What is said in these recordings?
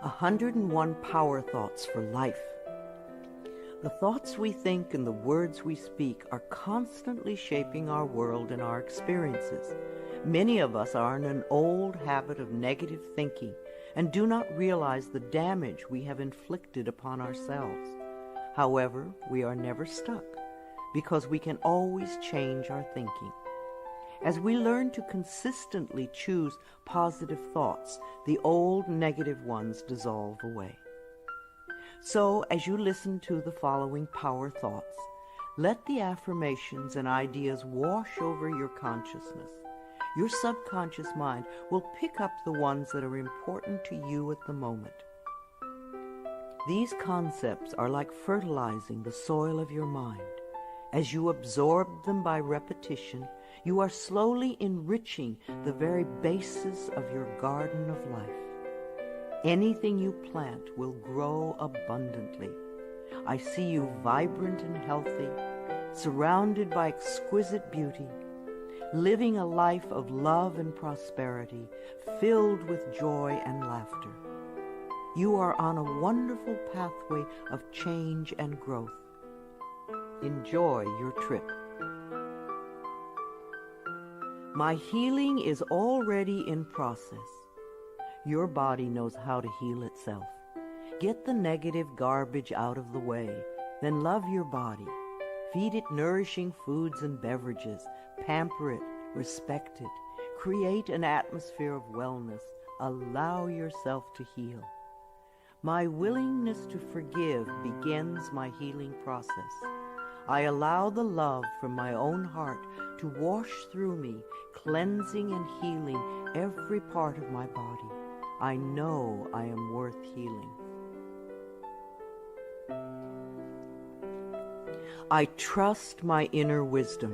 101 Power Thoughts for Life. The thoughts we think and the words we speak are constantly shaping our world and our experiences. Many of us are in an old habit of negative thinking and do not realize the damage we have inflicted upon ourselves. However, we are never stuck because we can always change our thinking. As we learn to consistently choose positive thoughts, the old negative ones dissolve away. So, as you listen to the following power thoughts, let the affirmations and ideas wash over your consciousness. Your subconscious mind will pick up the ones that are important to you at the moment. These concepts are like fertilizing the soil of your mind. As you absorb them by repetition, you are slowly enriching the very basis of your garden of life. Anything you plant will grow abundantly. I see you vibrant and healthy, surrounded by exquisite beauty, living a life of love and prosperity, filled with joy and laughter. You are on a wonderful pathway of change and growth. Enjoy your trip. My healing is already in process. Your body knows how to heal itself. Get the negative garbage out of the way, then love your body. Feed it nourishing foods and beverages. Pamper it, respect it. Create an atmosphere of wellness. Allow yourself to heal. My willingness to forgive begins my healing process. I allow the love from my own heart to wash through me, cleansing and healing every part of my body. I know I am worth healing. I trust my inner wisdom.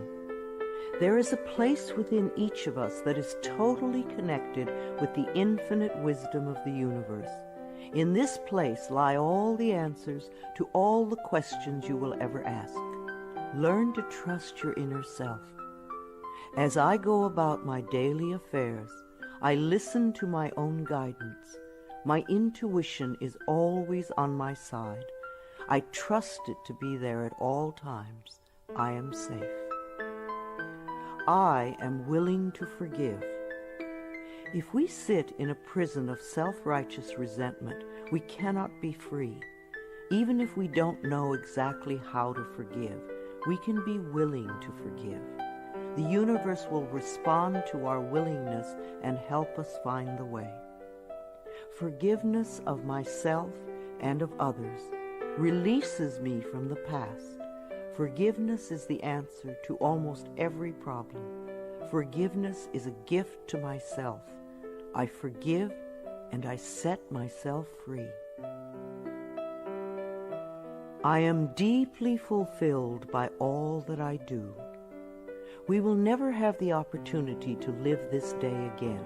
There is a place within each of us that is totally connected with the infinite wisdom of the universe. In this place lie all the answers to all the questions you will ever ask. Learn to trust your inner self. As I go about my daily affairs, I listen to my own guidance. My intuition is always on my side. I trust it to be there at all times. I am safe. I am willing to forgive. If we sit in a prison of self-righteous resentment, we cannot be free. Even if we don't know exactly how to forgive, we can be willing to forgive. The universe will respond to our willingness and help us find the way. Forgiveness of myself and of others releases me from the past. Forgiveness is the answer to almost every problem. Forgiveness is a gift to myself. I forgive and I set myself free. I am deeply fulfilled by all that I do. We will never have the opportunity to live this day again,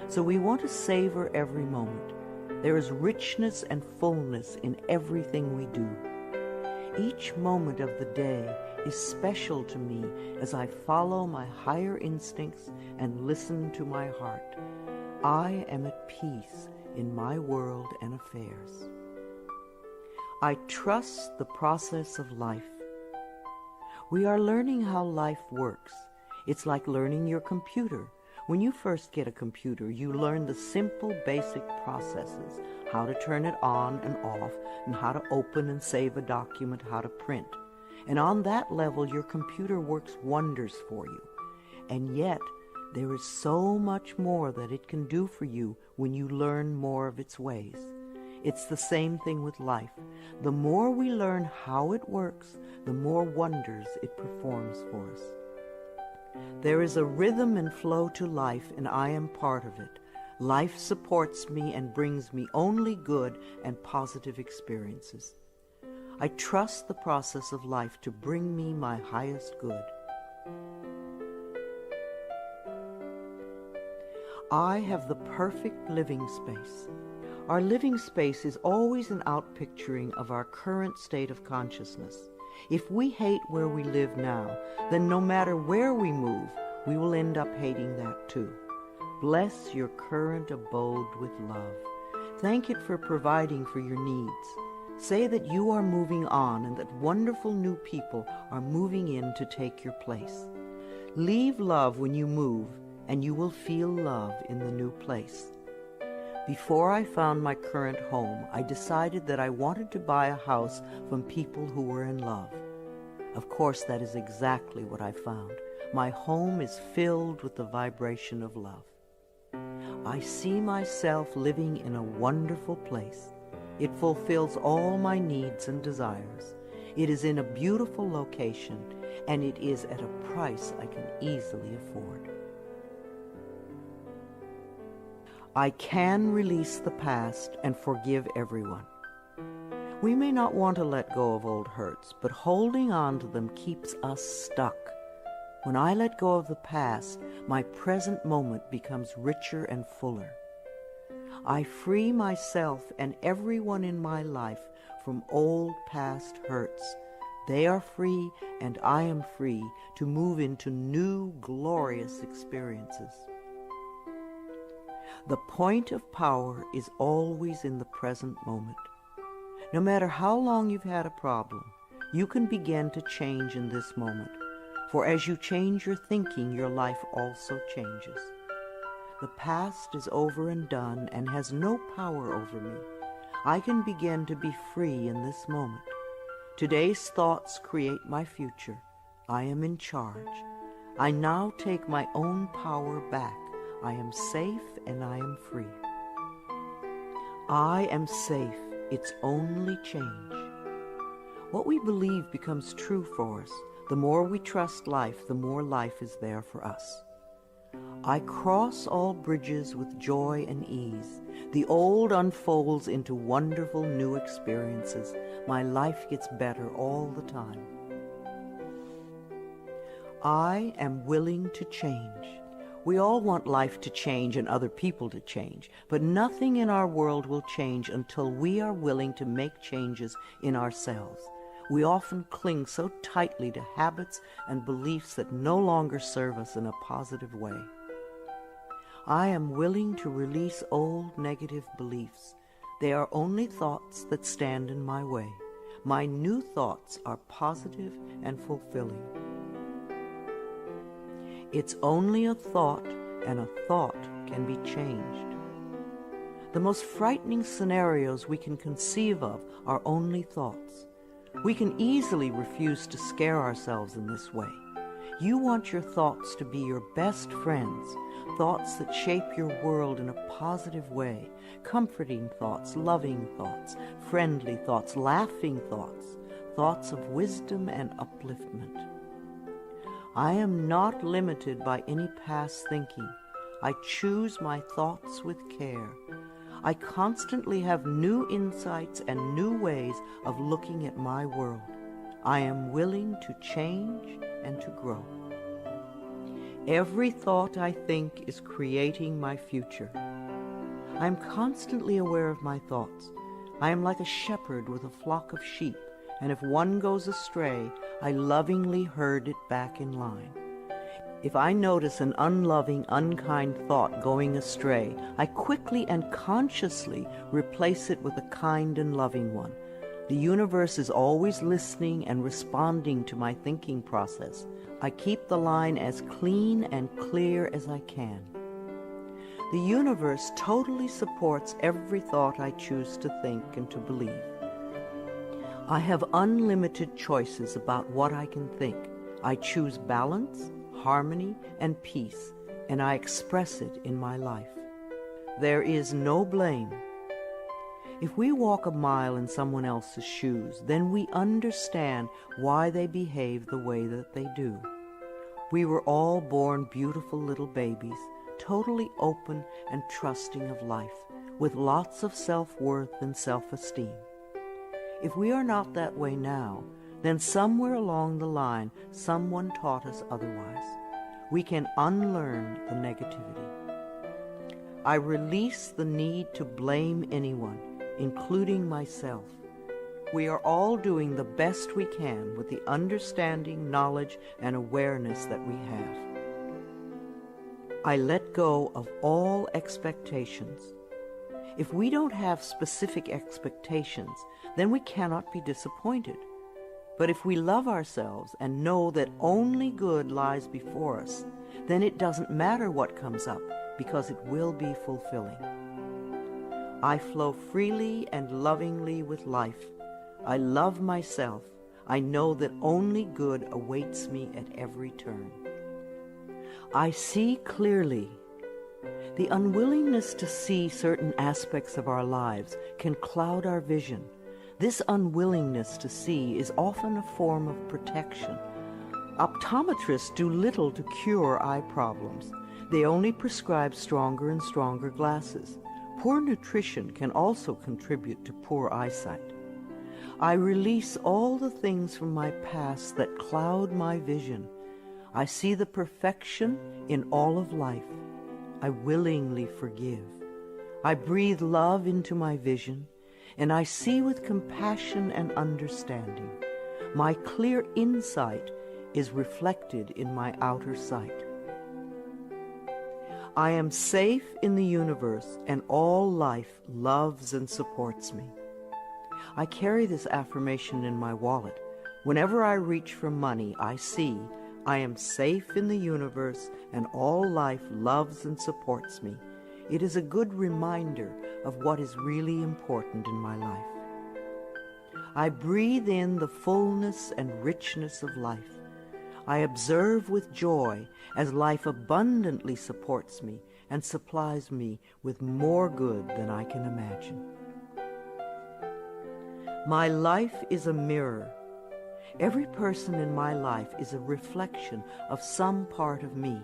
so we want to savor every moment. There is richness and fullness in everything we do. Each moment of the day is special to me as I follow my higher instincts and listen to my heart. I am at peace in my world and affairs. I trust the process of life. We are learning how life works. It's like learning your computer. When you first get a computer, you learn the simple, basic processes, how to turn it on and off, and how to open and save a document, how to print. And on that level, your computer works wonders for you. And yet, there is so much more that it can do for you when you learn more of its ways. It's the same thing with life. The more we learn how it works, the more wonders it performs for us. There is a rhythm and flow to life, and I am part of it. Life supports me and brings me only good and positive experiences. I trust the process of life to bring me my highest good. I have the perfect living space. Our living space is always an outpicturing of our current state of consciousness. If we hate where we live now, then no matter where we move, we will end up hating that too. Bless your current abode with love. Thank it for providing for your needs. Say that you are moving on and that wonderful new people are moving in to take your place. Leave love when you move, and you will feel love in the new place. Before I found my current home, I decided that I wanted to buy a house from people who were in love. Of course, that is exactly what I found. My home is filled with the vibration of love. I see myself living in a wonderful place. It fulfills all my needs and desires. It is in a beautiful location, and it is at a price I can easily afford. I can release the past and forgive everyone. We may not want to let go of old hurts, but holding on to them keeps us stuck. When I let go of the past, my present moment becomes richer and fuller. I free myself and everyone in my life from old past hurts. They are free, and I am free to move into new, glorious experiences. The point of power is always in the present moment. No matter how long you've had a problem, you can begin to change in this moment. For as you change your thinking, your life also changes. The past is over and done and has no power over me. I can begin to be free in this moment. Today's thoughts create my future. I am in charge. I now take my own power back. I am safe and I am free. I am safe. It's only change. What we believe becomes true for us. The more we trust life, the more life is there for us. I cross all bridges with joy and ease. The old unfolds into wonderful new experiences. My life gets better all the time. I am willing to change. We all want life to change and other people to change, but nothing in our world will change until we are willing to make changes in ourselves. We often cling so tightly to habits and beliefs that no longer serve us in a positive way. I am willing to release old negative beliefs. They are only thoughts that stand in my way. My new thoughts are positive and fulfilling. It's only a thought, and a thought can be changed. The most frightening scenarios we can conceive of are only thoughts. We can easily refuse to scare ourselves in this way. You want your thoughts to be your best friends, thoughts that shape your world in a positive way, comforting thoughts, loving thoughts, friendly thoughts, laughing thoughts, thoughts of wisdom and upliftment. I am not limited by any past thinking. I choose my thoughts with care. I constantly have new insights and new ways of looking at my world. I am willing to change and to grow. Every thought I think is creating my future. I am constantly aware of my thoughts. I am like a shepherd with a flock of sheep, and if one goes astray, I lovingly herd it back in line. If I notice an unloving, unkind thought going astray, I quickly and consciously replace it with a kind and loving one. The universe is always listening and responding to my thinking process. I keep the line as clean and clear as I can. The universe totally supports every thought I choose to think and to believe. I have unlimited choices about what I can think. I choose balance, harmony, and peace, and I express it in my life. There is no blame. If we walk a mile in someone else's shoes, then we understand why they behave the way that they do. We were all born beautiful little babies, totally open and trusting of life, with lots of self-worth and self-esteem. If we are not that way now, then somewhere along the line, someone taught us otherwise. We can unlearn the negativity. I release the need to blame anyone, including myself. We are all doing the best we can with the understanding, knowledge, and awareness that we have. I let go of all expectations. If we don't have specific expectations, then we cannot be disappointed. But if we love ourselves and know that only good lies before us, then it doesn't matter what comes up, because it will be fulfilling. I flow freely and lovingly with life. I love myself. I know that only good awaits me at every turn. I see clearly. The unwillingness to see certain aspects of our lives can cloud our vision. This unwillingness to see is often a form of protection. Optometrists do little to cure eye problems. They only prescribe stronger and stronger glasses. Poor nutrition can also contribute to poor eyesight. I release all the things from my past that cloud my vision. I see the perfection in all of life. I willingly forgive. I breathe love into my vision, and I see with compassion and understanding. My clear insight is reflected in my outer sight. I am safe in the universe, and all life loves and supports me. I carry this affirmation in my wallet. Whenever I reach for money, I see I am safe in the universe, and all life loves and supports me. It is a good reminder of what is really important in my life. I breathe in the fullness and richness of life. I observe with joy as life abundantly supports me and supplies me with more good than I can imagine. My life is a mirror. Every person in my life is a reflection of some part of me.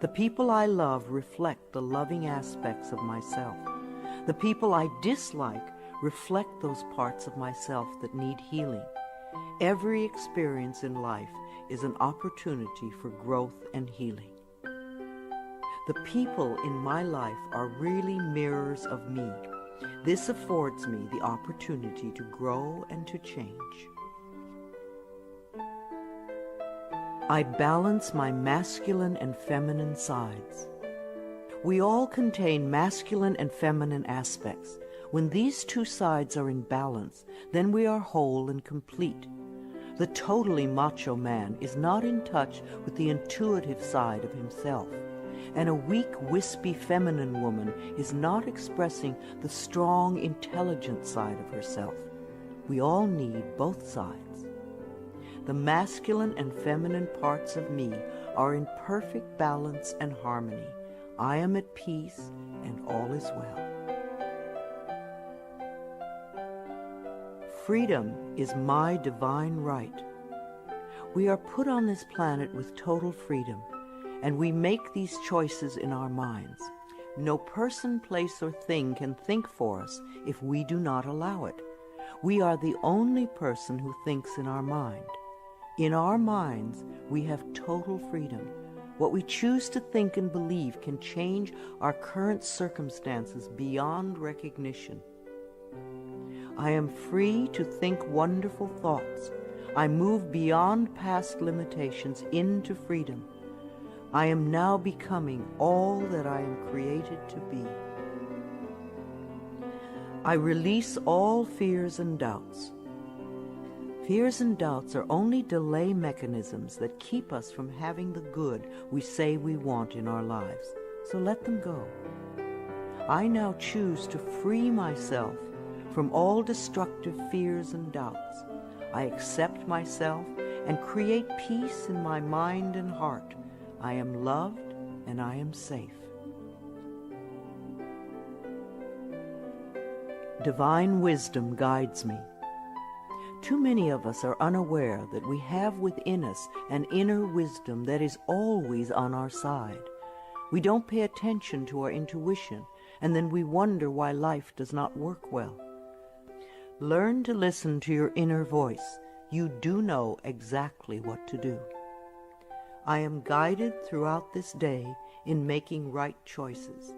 The people I love reflect the loving aspects of myself. The people I dislike reflect those parts of myself that need healing. Every experience in life is an opportunity for growth and healing. The people in my life are really mirrors of me. This affords me the opportunity to grow and to change. I balance my masculine and feminine sides. We all contain masculine and feminine aspects. When these two sides are in balance, then we are whole and complete. The totally macho man is not in touch with the intuitive side of himself, and a weak, wispy feminine woman is not expressing the strong, intelligent side of herself. We all need both sides. The masculine and feminine parts of me are in perfect balance and harmony. I am at peace, and all is well. Freedom is my divine right. We are put on this planet with total freedom, and we make these choices in our minds. No person, place, or thing can think for us if we do not allow it. We are the only person who thinks in our mind. In our minds, we have total freedom. What we choose to think and believe can change our current circumstances beyond recognition. I am free to think wonderful thoughts. I move beyond past limitations into freedom. I am now becoming all that I am created to be. I release all fears and doubts. Fears and doubts are only delay mechanisms that keep us from having the good we say we want in our lives. So let them go. I now choose to free myself from all destructive fears and doubts. I accept myself and create peace in my mind and heart. I am loved and I am safe. Divine wisdom guides me. Too many of us are unaware that we have within us an inner wisdom that is always on our side. We don't pay attention to our intuition, and then we wonder why life does not work well. Learn to listen to your inner voice. You do know exactly what to do. I am guided throughout this day in making right choices.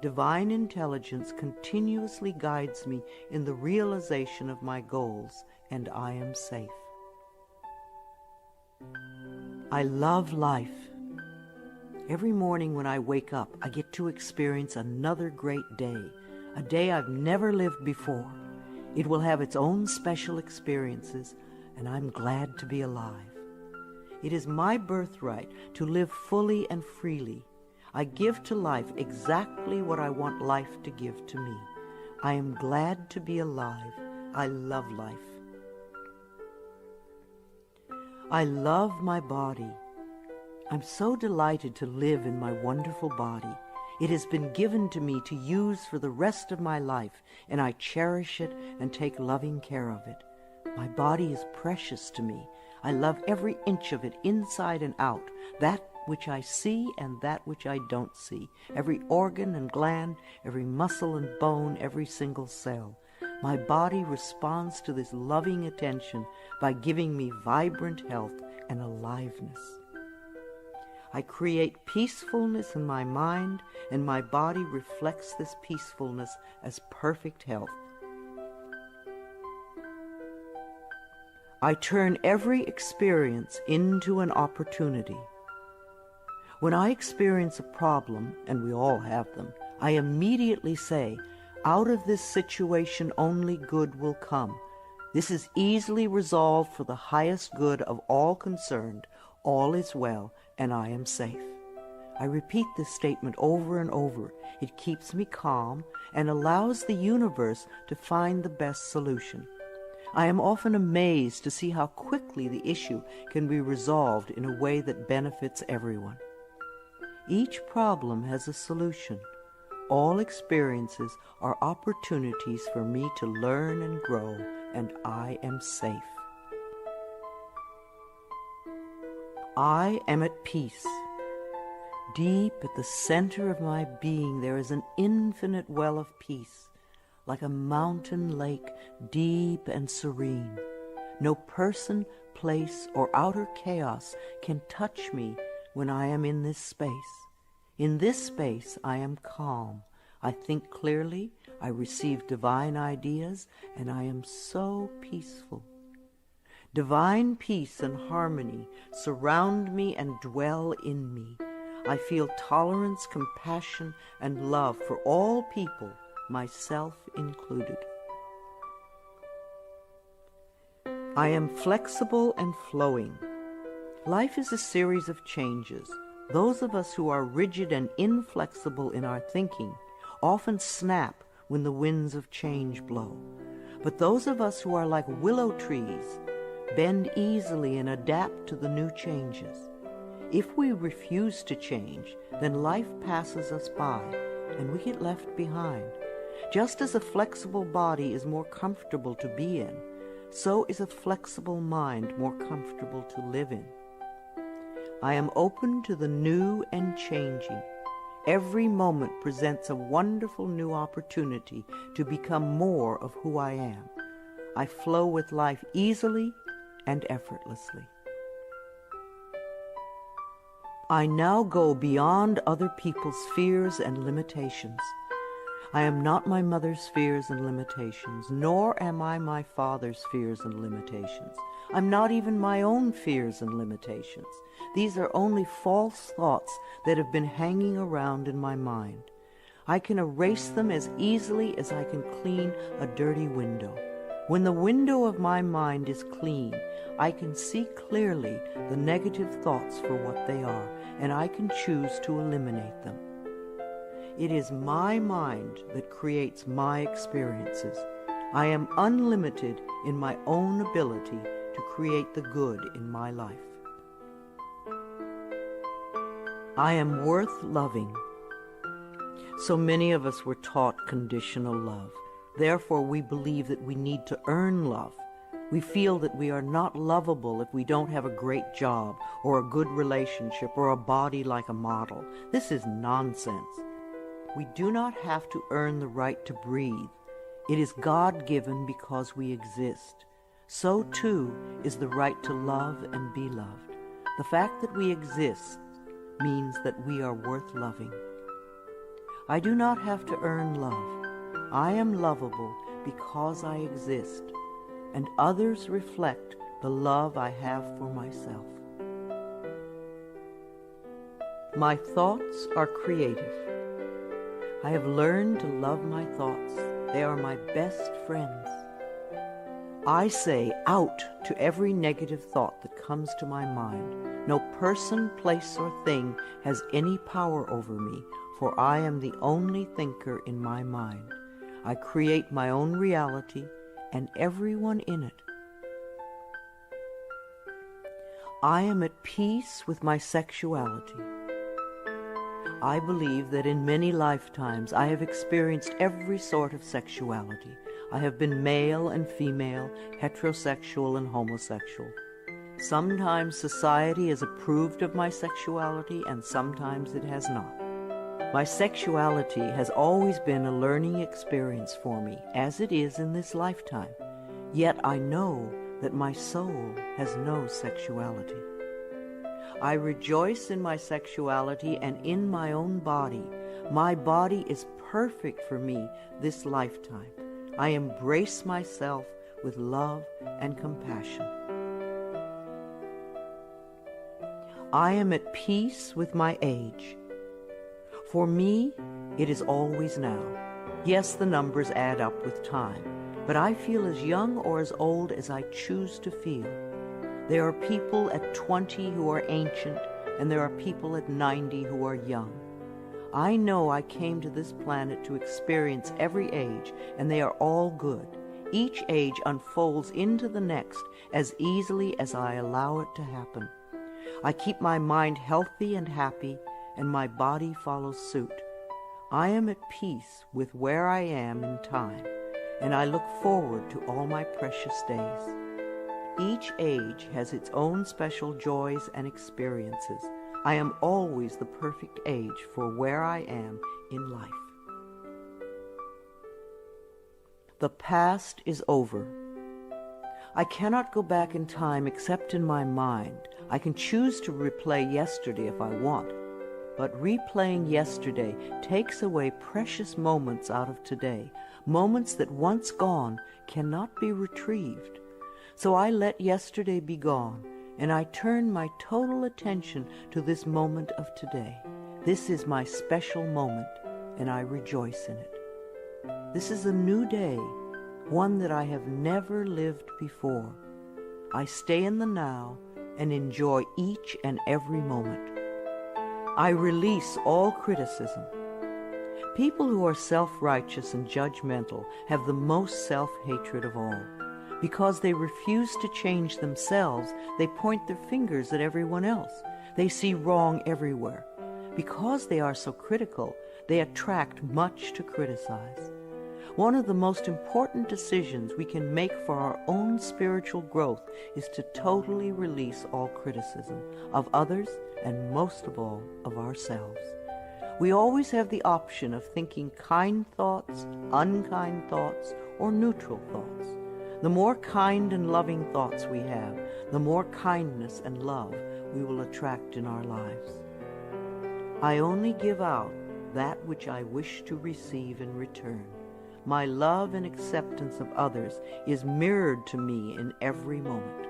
Divine intelligence continuously guides me in the realization of my goals, and I am safe. I love life. Every morning when I wake up, I get to experience another great day. a day I've never lived before. It will have its own special experiences, and I'm glad to be alive. It is my birthright to live fully and freely. I give to life exactly what I want life to give to me. I am glad to be alive. I love life. I love my body. I'm so delighted to live in my wonderful body. It has been given to me to use for the rest of my life, and I cherish it and take loving care of it. My body is precious to me. I love every inch of it, inside and out, that which I see and that which I don't see, every organ and gland, every muscle and bone, every single cell. My body responds to this loving attention by giving me vibrant health and aliveness. I create peacefulness in my mind, and my body reflects this peacefulness as perfect health. I turn every experience into an opportunity. When I experience a problem, and we all have them, I immediately say, out of this situation only good will come. This is easily resolved for the highest good of all concerned. All is well, and I am safe. I repeat this statement over and over. It keeps me calm and allows the universe to find the best solution. I am often amazed to see how quickly the issue can be resolved in a way that benefits everyone. Each problem has a solution. All experiences are opportunities for me to learn and grow, and I am safe. I am at peace. Deep at the center of my being there is an infinite well of peace, like a mountain lake, deep and serene. No person, place, or outer chaos can touch me when I am in this space. In this space I am calm. I think clearly, I receive divine ideas, and I am so peaceful. Divine peace and harmony surround me and dwell in me. I feel tolerance, compassion, and love for all people, myself included. I am flexible and flowing. Life is a series of changes. Those of us who are rigid and inflexible in our thinking often snap when the winds of change blow. But those of us who are like willow trees bend easily and adapt to the new changes. If we refuse to change, then life passes us by and we get left behind. Just as a flexible body is more comfortable to be in, so is a flexible mind more comfortable to live in. I am open to the new and changing. Every moment presents a wonderful new opportunity to become more of who I am. I flow with life easily and effortlessly. I now go beyond other people's fears and limitations. I am not my mother's fears and limitations, nor am I my father's fears and limitations. I'm not even my own fears and limitations. These are only false thoughts that have been hanging around in my mind. I can erase them as easily as I can clean a dirty window. When the window of my mind is clean, I can see clearly the negative thoughts for what they are, and I can choose to eliminate them. It is my mind that creates my experiences. I am unlimited in my own ability to create the good in my life. I am worth loving. So many of us were taught conditional love. Therefore, we believe that we need to earn love. We feel that we are not lovable if we don't have a great job or a good relationship or a body like a model. This is nonsense. We do not have to earn the right to breathe. It is God-given because we exist. So too is the right to love and be loved. The fact that we exist means that we are worth loving. I do not have to earn love. I am lovable because I exist, and others reflect the love I have for myself. My thoughts are creative. I have learned to love my thoughts. They are my best friends. I say out to every negative thought that comes to my mind. No person, place, or thing has any power over me, for I am the only thinker in my mind. I create my own reality and everyone in it. I am at peace with my sexuality. I believe that in many lifetimes I have experienced every sort of sexuality. I have been male and female, heterosexual and homosexual. Sometimes society has approved of my sexuality and sometimes it has not. My sexuality has always been a learning experience for me, as it is in this lifetime. Yet I know that my soul has no sexuality. I rejoice in my sexuality and in my own body. My body is perfect for me this lifetime. I embrace myself with love and compassion. I am at peace with my age. For me, it is always now. Yes, the numbers add up with time, but I feel as young or as old as I choose to feel. There are people at 20 who are ancient, and there are people at 90 who are young. I know I came to this planet to experience every age, and they are all good. Each age unfolds into the next as easily as I allow it to happen. I keep my mind healthy and happy, and my body follows suit. I am at peace with where I am in time, and I look forward to all my precious days. Each age has its own special joys and experiences. I am always the perfect age for where I am in life. The past is over. I cannot go back in time except in my mind. I can choose to replay yesterday if I want, but replaying yesterday takes away precious moments out of today, moments that once gone cannot be retrieved. So I let yesterday be gone, and I turn my total attention to this moment of today. This is my special moment, and I rejoice in it. This is a new day, one that I have never lived before. I stay in the now and enjoy each and every moment. I release all criticism. People who are self-righteous and judgmental have the most self-hatred of all. Because they refuse to change themselves, they point their fingers at everyone else. They see wrong everywhere. Because they are so critical, they attract much to criticize. One of the most important decisions we can make for our own spiritual growth is to totally release all criticism of others and most of all of ourselves. We always have the option of thinking kind thoughts, unkind thoughts, or neutral thoughts. The more kind and loving thoughts we have, the more kindness and love we will attract in our lives. I only give out that which I wish to receive in return. My love and acceptance of others is mirrored to me in every moment.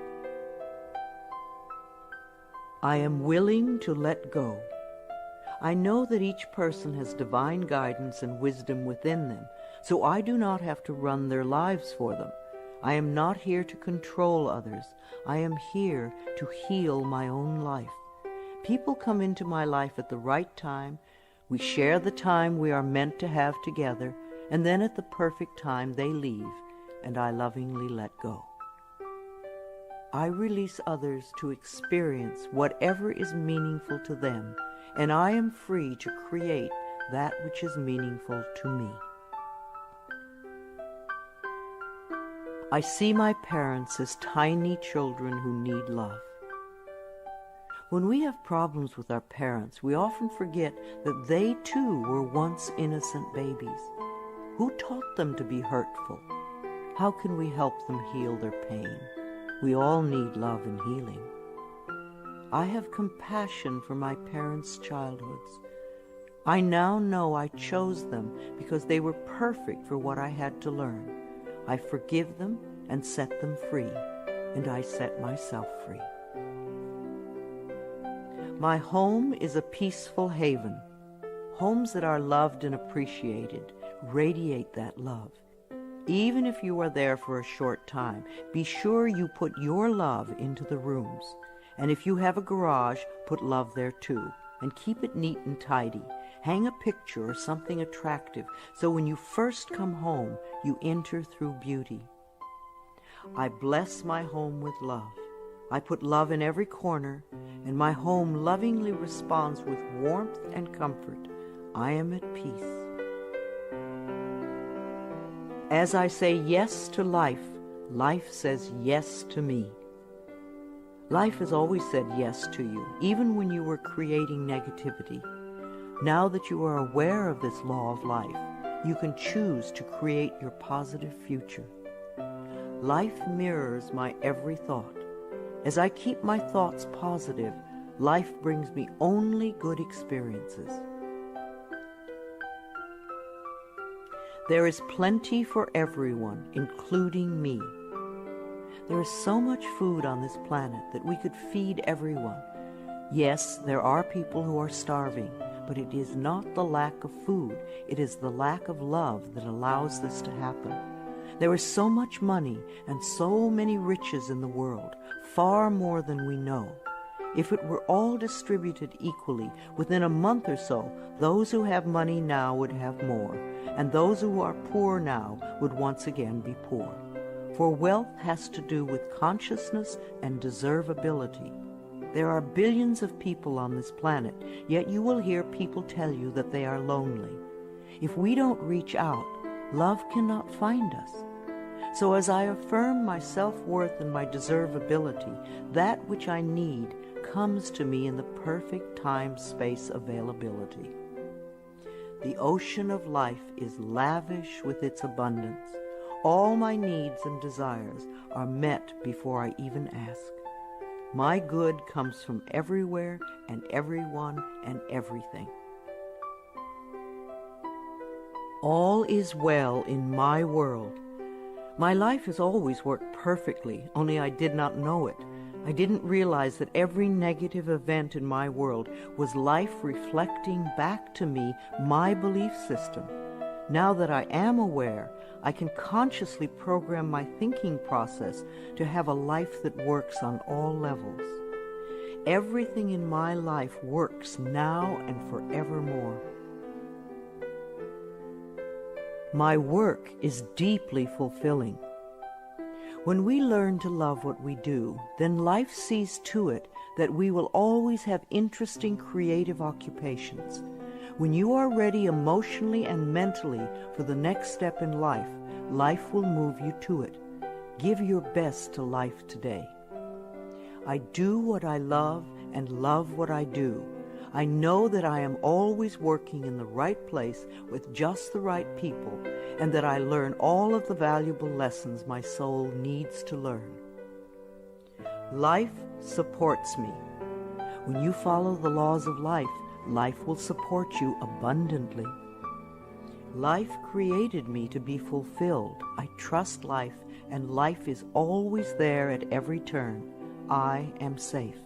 I am willing to let go. I know that each person has divine guidance and wisdom within them, so I do not have to run their lives for them. I am not here to control others. I am here to heal my own life. People come into my life at the right time. We share the time we are meant to have together, and then at the perfect time they leave, and I lovingly let go. I release others to experience whatever is meaningful to them, and I am free to create that which is meaningful to me. I see my parents as tiny children who need love. When we have problems with our parents, we often forget that they too were once innocent babies. Who taught them to be hurtful? How can we help them heal their pain? We all need love and healing. I have compassion for my parents' childhoods. I now know I chose them because they were perfect for what I had to learn. I forgive them and set them free, and I set myself free. My home is a peaceful haven. Homes that are loved and appreciated radiate that love. Even if you are there for a short time, be sure you put your love into the rooms. And if you have a garage, put love there too. And keep it neat and tidy. Hang a picture or something attractive so when you first come home, you enter through beauty. I bless my home with love. I put love in every corner, and my home lovingly responds with warmth and comfort. I am at peace. As I say yes to life, life says yes to me. Life has always said yes to you, even when you were creating negativity. Now that you are aware of this law of life, you can choose to create your positive future. Life mirrors my every thought. As I keep my thoughts positive, life brings me only good experiences. There is plenty for everyone, including me. There is so much food on this planet that we could feed everyone. Yes, there are people who are starving, but it is not the lack of food, it is the lack of love that allows this to happen. There is so much money and so many riches in the world, far more than we know. If it were all distributed equally, within a month or so, those who have money now would have more, and those who are poor now would once again be poor. For wealth has to do with consciousness and deservability. There are billions of people on this planet, yet you will hear people tell you that they are lonely. If we don't reach out, love cannot find us. So as I affirm my self-worth and my deservability, that which I need comes to me in the perfect time-space availability. The ocean of life is lavish with its abundance. All my needs and desires are met before I even ask. My good comes from everywhere and everyone and everything. All is well in my world. My life has always worked perfectly, only I did not know it. I didn't realize that every negative event in my world was life reflecting back to me my belief system. Now that I am aware, I can consciously program my thinking process to have a life that works on all levels. Everything in my life works now and forevermore. My work is deeply fulfilling. When we learn to love what we do, then life sees to it that we will always have interesting creative occupations. When you are ready emotionally and mentally for the next step in life, life will move you to it. Give your best to life today. I do what I love and love what I do. I know that I am always working in the right place with just the right people, and that I learn all of the valuable lessons my soul needs to learn. Life supports me. When you follow the laws of life, life will support you abundantly. Life created me to be fulfilled. I trust life, and life is always there at every turn. I am safe.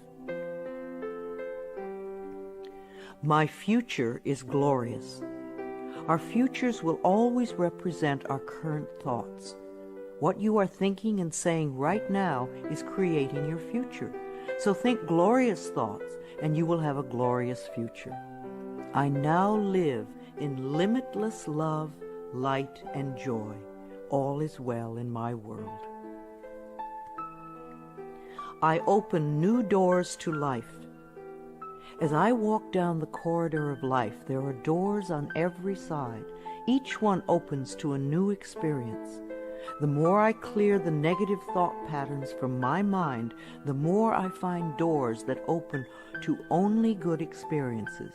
My future is glorious. Our futures will always represent our current thoughts. What you are thinking and saying right now is creating your future. So think glorious thoughts, and you will have a glorious future. I now live in limitless love, light, and joy. All is well in my world. I open new doors to life. As I walk down the corridor of life, there are doors on every side. Each one opens to a new experience. The more I clear the negative thought patterns from my mind, the more I find doors that open to only good experiences.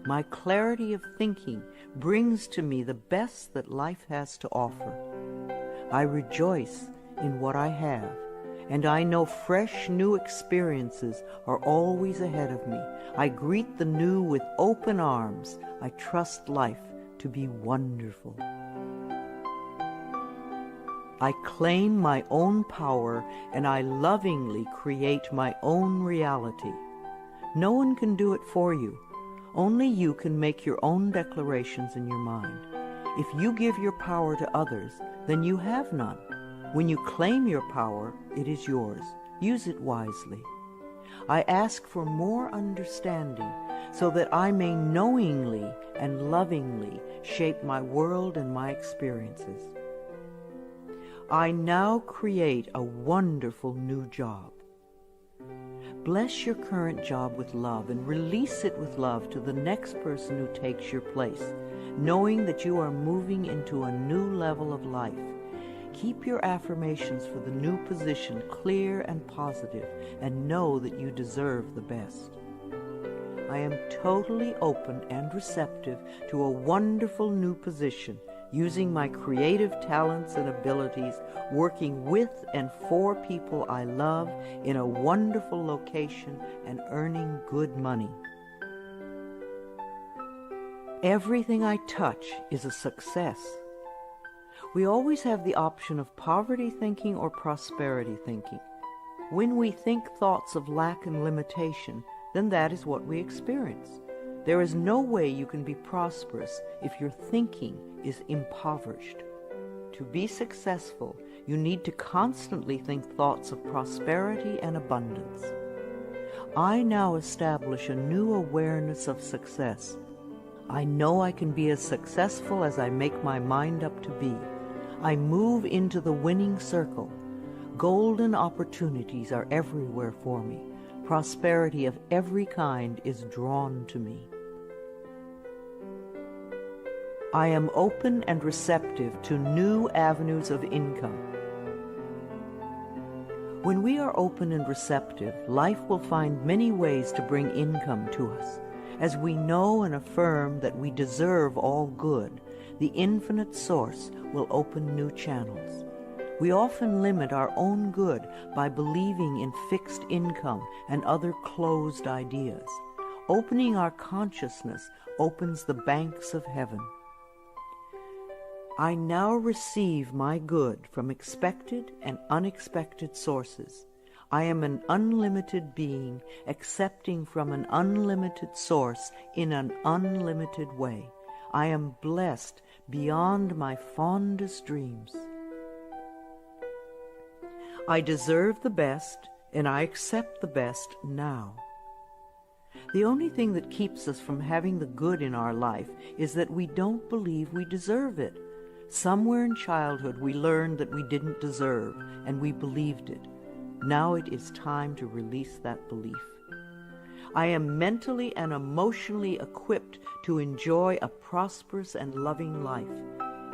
My clarity of thinking brings to me the best that life has to offer. I rejoice in what I have, and I know fresh new experiences are always ahead of me. I greet the new with open arms. I trust life to be wonderful. I claim my own power, and I lovingly create my own reality. No one can do it for you. Only you can make your own declarations in your mind. If you give your power to others, then you have none. When you claim your power, it is yours. Use it wisely. I ask for more understanding so that I may knowingly and lovingly shape my world and my experiences. I now create a wonderful new job. Bless your current job with love and release it with love to the next person who takes your place, knowing that you are moving into a new level of life. Keep your affirmations for the new position clear and positive, and know that you deserve the best. I am totally open and receptive to a wonderful new position, using my creative talents and abilities, working with and for people I love in a wonderful location and earning good money. Everything I touch is a success. We always have the option of poverty thinking or prosperity thinking. When we think thoughts of lack and limitation, then that is what we experience. There is no way you can be prosperous if your thinking is impoverished. To be successful, you need to constantly think thoughts of prosperity and abundance. I now establish a new awareness of success. I know I can be as successful as I make my mind up to be. I move into the winning circle. Golden opportunities are everywhere for me. Prosperity of every kind is drawn to me. I am open and receptive to new avenues of income. When we are open and receptive, life will find many ways to bring income to us. As we know and affirm that we deserve all good, the infinite source will open new channels. We often limit our own good by believing in fixed income and other closed ideas. Opening our consciousness opens the banks of heaven. I now receive my good from expected and unexpected sources. I am an unlimited being, accepting from an unlimited source in an unlimited way. I am blessed beyond my fondest dreams. I deserve the best, and I accept the best now. The only thing that keeps us from having the good in our life is that we don't believe we deserve it. Somewhere in childhood we learned that we didn't deserve, and we believed it. Now it is time to release that belief. I am mentally and emotionally equipped to enjoy a prosperous and loving life.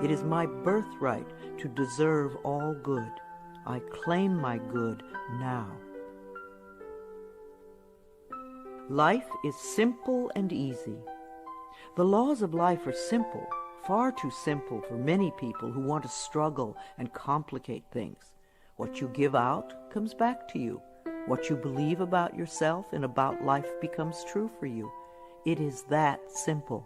It is my birthright to deserve all good. I claim my good now. Life is simple and easy. The laws of life are simple, far too simple for many people who want to struggle and complicate things. What you give out comes back to you. What you believe about yourself and about life becomes true for you. It is that simple.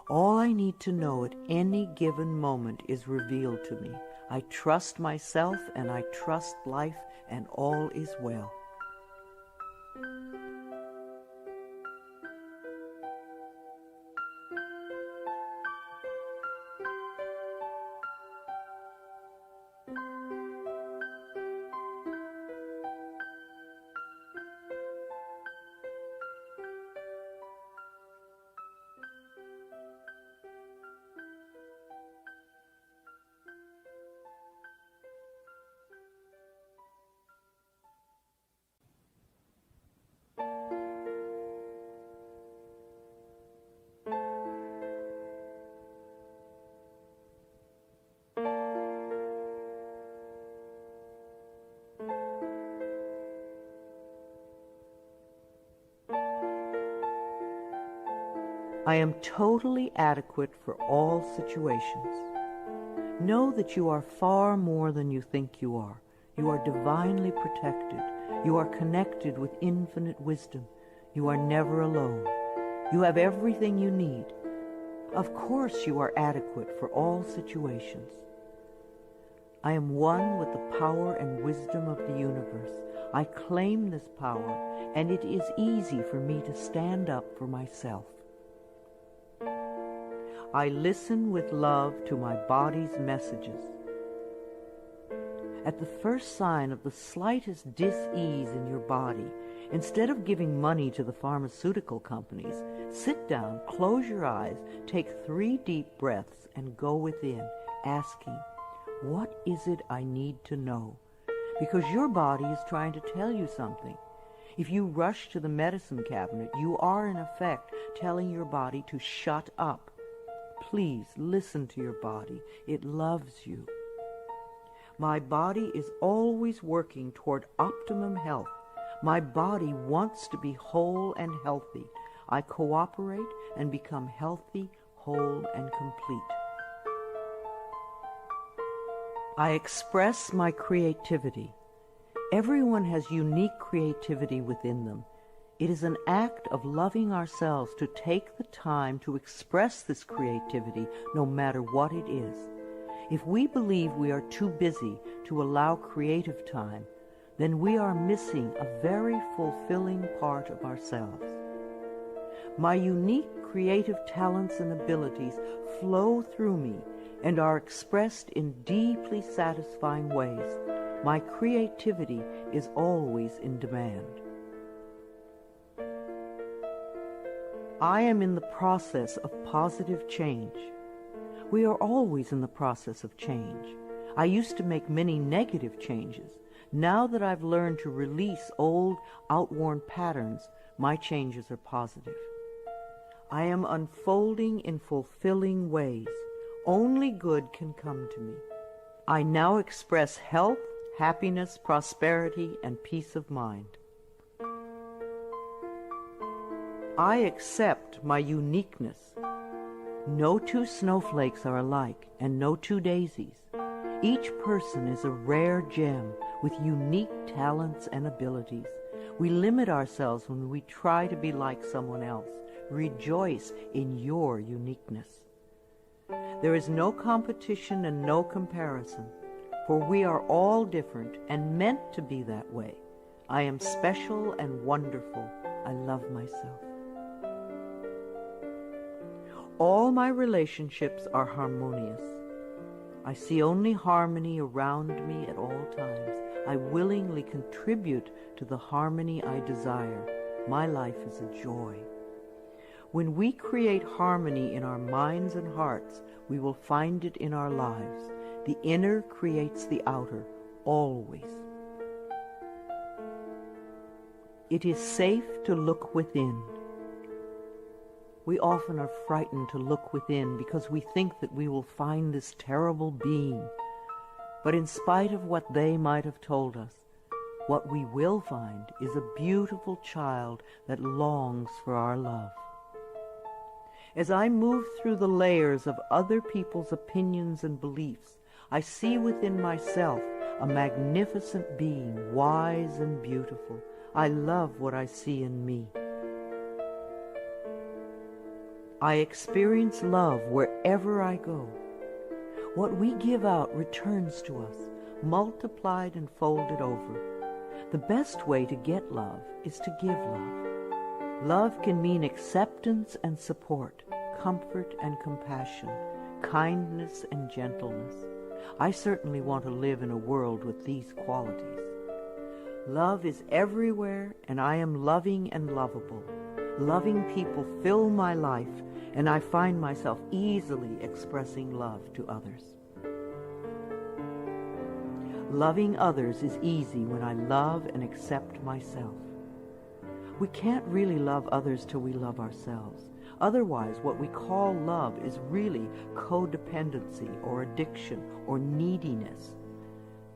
All I need to know at any given moment is revealed to me. I trust myself and I trust life, and all is well. I am totally adequate for all situations. Know that you are far more than you think you are. You are divinely protected. You are connected with infinite wisdom. You are never alone. You have everything you need. Of course you are adequate for all situations. I am one with the power and wisdom of the universe. I claim this power, and it is easy for me to stand up for myself. I listen with love to my body's messages. At the first sign of the slightest dis-ease in your body, instead of giving money to the pharmaceutical companies, sit down, close your eyes, take 3 deep breaths, and go within, asking, what is it I need to know? Because your body is trying to tell you something. If you rush to the medicine cabinet, you are in effect telling your body to shut up. Please listen to your body. It loves you. My body is always working toward optimum health. My body wants to be whole and healthy. I cooperate and become healthy, whole, and complete. I express my creativity. Everyone has unique creativity within them. It is an act of loving ourselves to take the time to express this creativity, no matter what it is. If we believe we are too busy to allow creative time, then we are missing a very fulfilling part of ourselves. My unique creative talents and abilities flow through me and are expressed in deeply satisfying ways. My creativity is always in demand. I am in the process of positive change. We are always in the process of change. I used to make many negative changes. Now that I've learned to release old, outworn patterns, my changes are positive. I am unfolding in fulfilling ways. Only good can come to me. I now express health, happiness, prosperity, and peace of mind. I accept my uniqueness. No 2 snowflakes are alike, and no 2 daisies. Each person is a rare gem with unique talents and abilities. We limit ourselves when we try to be like someone else. Rejoice in your uniqueness. There is no competition and no comparison, for we are all different and meant to be that way. I am special and wonderful. I love myself. All my relationships are harmonious. I see only harmony around me at all times. I willingly contribute to the harmony I desire. My life is a joy. When we create harmony in our minds and hearts, we will find it in our lives. The inner creates the outer, always. It is safe to look within. We often are frightened to look within because we think that we will find this terrible being. But in spite of what they might have told us, what we will find is a beautiful child that longs for our love. As I move through the layers of other people's opinions and beliefs, I see within myself a magnificent being, wise and beautiful. I love what I see in me. I experience love wherever I go. What we give out returns to us, multiplied and folded over. The best way to get love is to give love. Love can mean acceptance and support, comfort and compassion, kindness and gentleness. I certainly want to live in a world with these qualities. Love is everywhere, and I am loving and lovable. Loving people fill my life, and I find myself easily expressing love to others. Loving others is easy when I love and accept myself. We can't really love others till we love ourselves. Otherwise, what we call love is really codependency or addiction or neediness.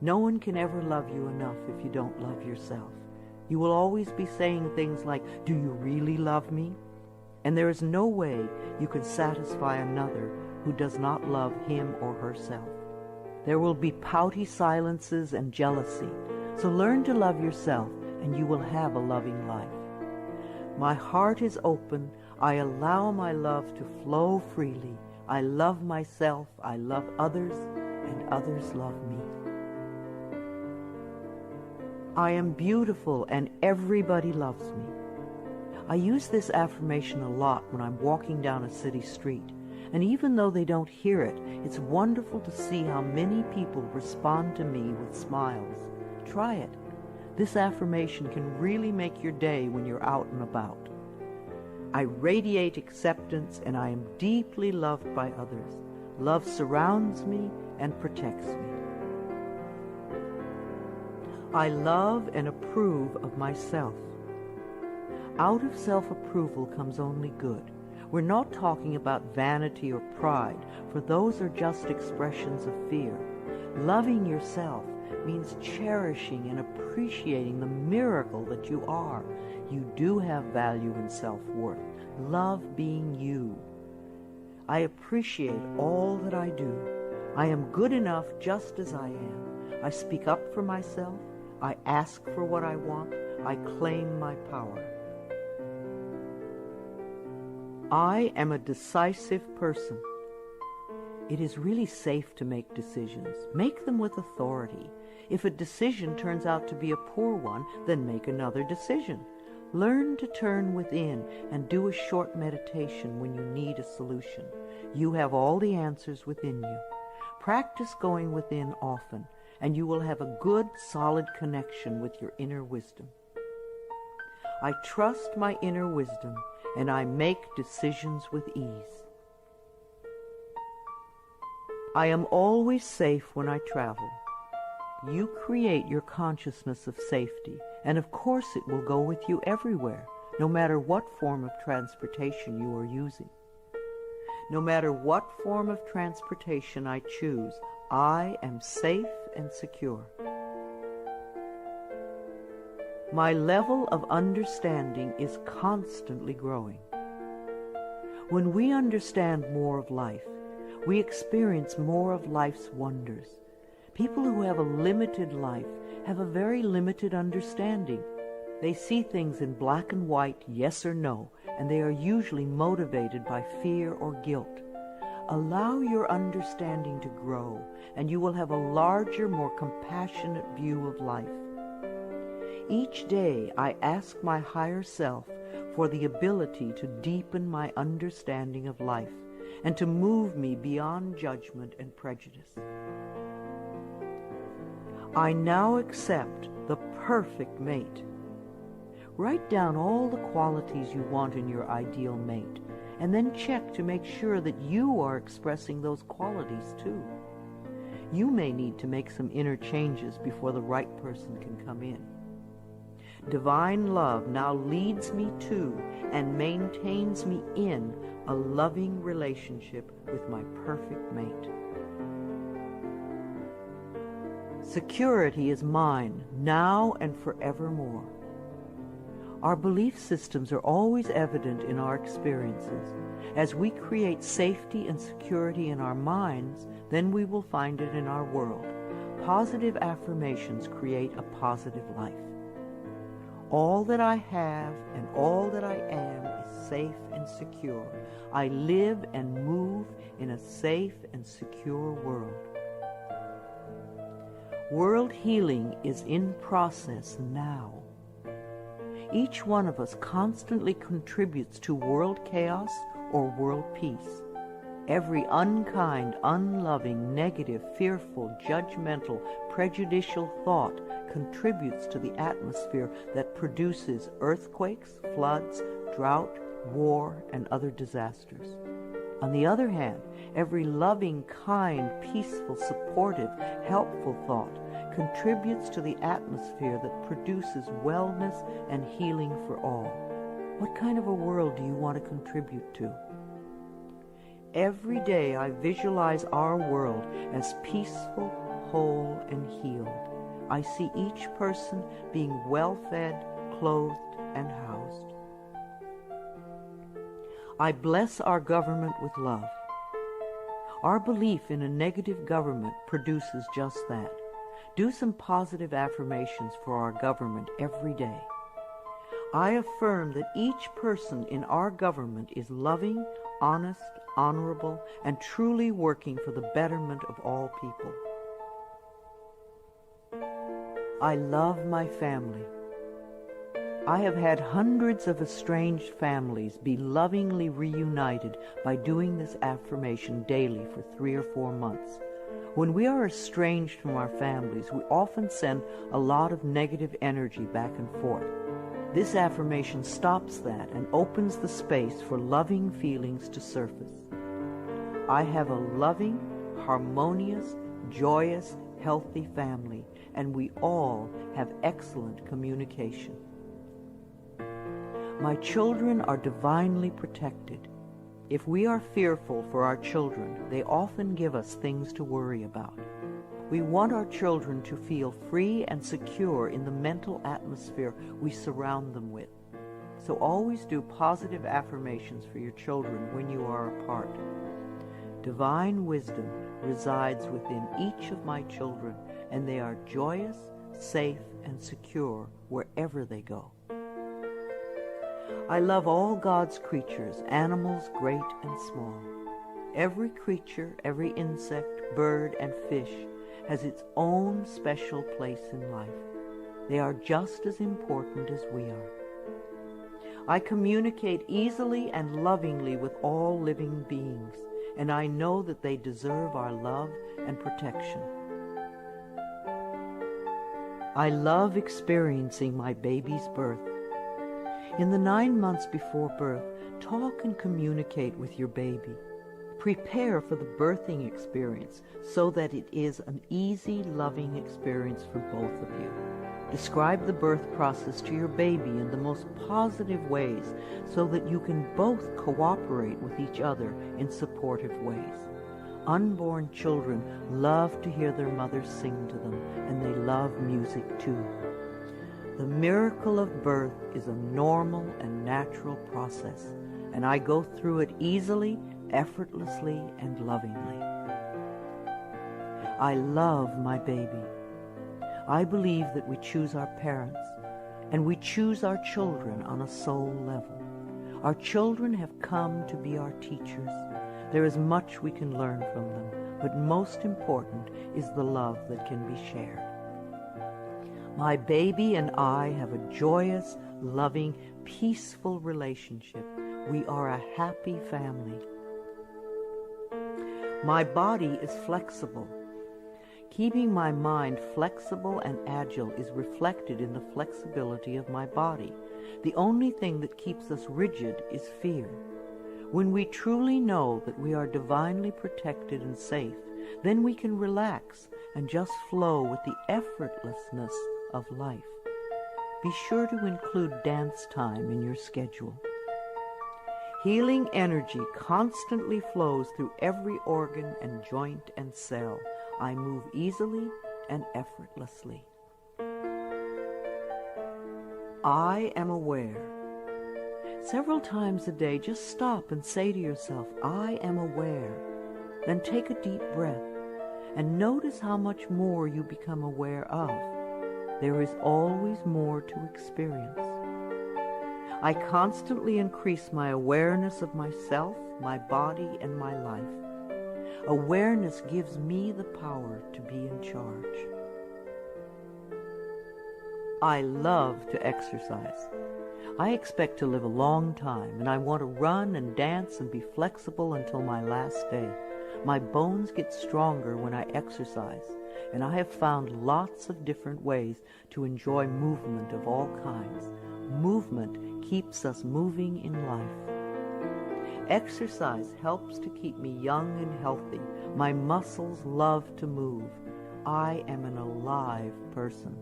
No one can ever love you enough if you don't love yourself. You will always be saying things like, "Do you really love me?" And there is no way you can satisfy another who does not love him or herself. There will be pouty silences and jealousy. So learn to love yourself, and you will have a loving life. My heart is open. I allow my love to flow freely. I love myself, I love others, and others love me. I am beautiful and everybody loves me. I use this affirmation a lot when I'm walking down a city street, and even though they don't hear it, it's wonderful to see how many people respond to me with smiles. Try it. This affirmation can really make your day when you're out and about. I radiate acceptance and I am deeply loved by others. Love surrounds me and protects me. I love and approve of myself. Out of self-approval comes only good. We're not talking about vanity or pride, for those are just expressions of fear. Loving yourself means cherishing and appreciating the miracle that you are. You do have value and self-worth. Love being you. I appreciate all that I do. I am good enough just as I am. I speak up for myself. I ask for what I want. I claim my power. I am a decisive person. It is really safe to make decisions. Make them with authority. If a decision turns out to be a poor one, then make another decision. Learn to turn within and do a short meditation when you need a solution. You have all the answers within you. Practice going within often, and you will have a good, solid connection with your inner wisdom. I trust my inner wisdom, and I make decisions with ease. I am always safe when I travel. You create your consciousness of safety, and of course it will go with you everywhere, no matter what form of transportation you are using. No matter what form of transportation I choose, I am safe and secure. My level of understanding is constantly growing. When we understand more of life, we experience more of life's wonders. People who have a limited life have a very limited understanding. They see things in black and white, yes or no, and they are usually motivated by fear or guilt. Allow your understanding to grow, and you will have a larger, more compassionate view of life. Each day I ask my higher self for the ability to deepen my understanding of life and to move me beyond judgment and prejudice. I now accept the perfect mate. Write down all the qualities you want in your ideal mate, and then check to make sure that you are expressing those qualities too. You may need to make some inner changes before the right person can come in. Divine love now leads me to and maintains me in a loving relationship with my perfect mate. Security is mine now and forevermore. Our belief systems are always evident in our experiences. As we create safety and security in our minds, then we will find it in our world. Positive affirmations create a positive life. All that I have and all that I am is safe and secure. I live and move in a safe and secure world. World healing is in process now. Each one of us constantly contributes to world chaos or world peace. Every unkind, unloving, negative, fearful, judgmental, prejudicial thought contributes to the atmosphere that produces earthquakes, floods, drought, war, and other disasters. On the other hand, every loving, kind, peaceful, supportive, helpful thought contributes to the atmosphere that produces wellness and healing for all. What kind of a world do you want to contribute to? Every day I visualize our world as peaceful, whole, and healed. I see each person being well-fed, clothed, and housed. I bless our government with love. Our belief in a negative government produces just that. Do some positive affirmations for our government every day. I affirm that each person in our government is loving, honest, honorable, and truly working for the betterment of all people. I love my family. I have had hundreds of estranged families be lovingly reunited by doing this affirmation daily for 3 or 4 months. When we are estranged from our families, we often send a lot of negative energy back and forth. This affirmation stops that and opens the space for loving feelings to surface. I have a loving, harmonious, joyous, healthy family, and we all have excellent communication. My children are divinely protected. If we are fearful for our children, they often give us things to worry about. We want our children to feel free and secure in the mental atmosphere we surround them with. So always do positive affirmations for your children when you are apart. Divine wisdom resides within each of my children, and they are joyous, safe, and secure wherever they go. I love all God's creatures, animals great and small. Every creature, every insect, bird, and fish has its own special place in life. They are just as important as we are. I communicate easily and lovingly with all living beings, and I know that they deserve our love and protection. I love experiencing my baby's birth. In the 9 months before birth, talk and communicate with your baby. Prepare for the birthing experience so that it is an easy, loving experience for both of you. Describe the birth process to your baby in the most positive ways so that you can both cooperate with each other in supportive ways. Unborn children love to hear their mothers sing to them, and they love music too. The miracle of birth is a normal and natural process, and I go through it easily, effortlessly, and lovingly. I love my baby. I believe that we choose our parents, and we choose our children on a soul level. Our children have come to be our teachers. There is much we can learn from them, but most important is the love that can be shared. My baby and I have a joyous, loving, peaceful relationship. We are a happy family. My body is flexible. Keeping my mind flexible and agile is reflected in the flexibility of my body. The only thing that keeps us rigid is fear. When we truly know that we are divinely protected and safe, then we can relax and just flow with the effortlessness of life. Be sure to include dance time in your schedule. Healing energy constantly flows through every organ and joint and cell. I move easily and effortlessly. I am aware. Several times a day, just stop and say to yourself, I am aware. Then take a deep breath and notice how much more you become aware of. There is always more to experience. I constantly increase my awareness of myself, my body, and my life. Awareness gives me the power to be in charge. I love to exercise. I expect to live a long time, and I want to run and dance and be flexible until my last day. My bones get stronger when I exercise, and I have found lots of different ways to enjoy movement of all kinds. Movement keeps us moving in life. Exercise helps to keep me young and healthy. My muscles love to move. I am an alive person.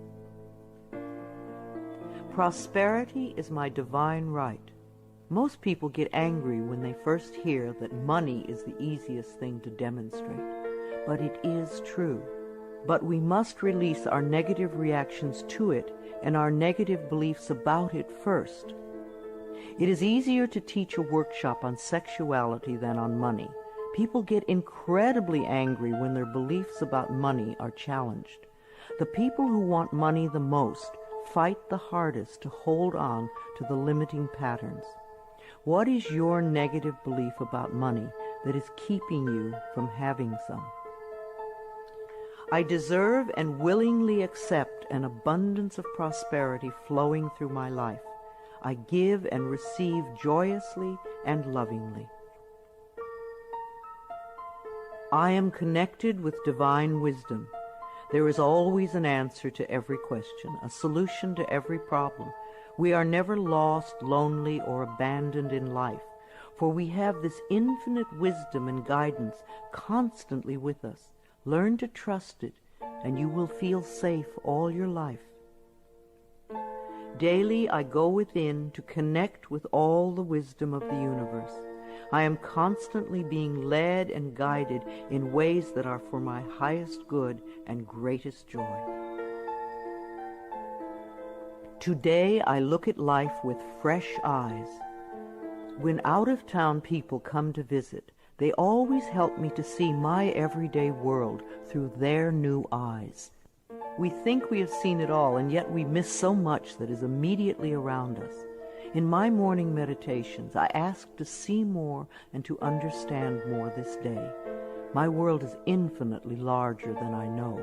Prosperity is my divine right. Most people get angry when they first hear that money is the easiest thing to demonstrate. But it is true. But we must release our negative reactions to it and our negative beliefs about it first. It is easier to teach a workshop on sexuality than on money. People get incredibly angry when their beliefs about money are challenged. The people who want money the most fight the hardest to hold on to the limiting patterns. What is your negative belief about money that is keeping you from having some? I deserve and willingly accept an abundance of prosperity flowing through my life. I give and receive joyously and lovingly. I am connected with divine wisdom. There is always an answer to every question, a solution to every problem. We are never lost, lonely, or abandoned in life, for we have this infinite wisdom and guidance constantly with us. Learn to trust it, and you will feel safe all your life. Daily I go within to connect with all the wisdom of the universe. I am constantly being led and guided in ways that are for my highest good and greatest joy. Today I look at life with fresh eyes. When out-of-town people come to visit, they always help me to see my everyday world through their new eyes. We think we have seen it all, and yet we miss so much that is immediately around us. In my morning meditations, I ask to see more and to understand more this day. My world is infinitely larger than I know.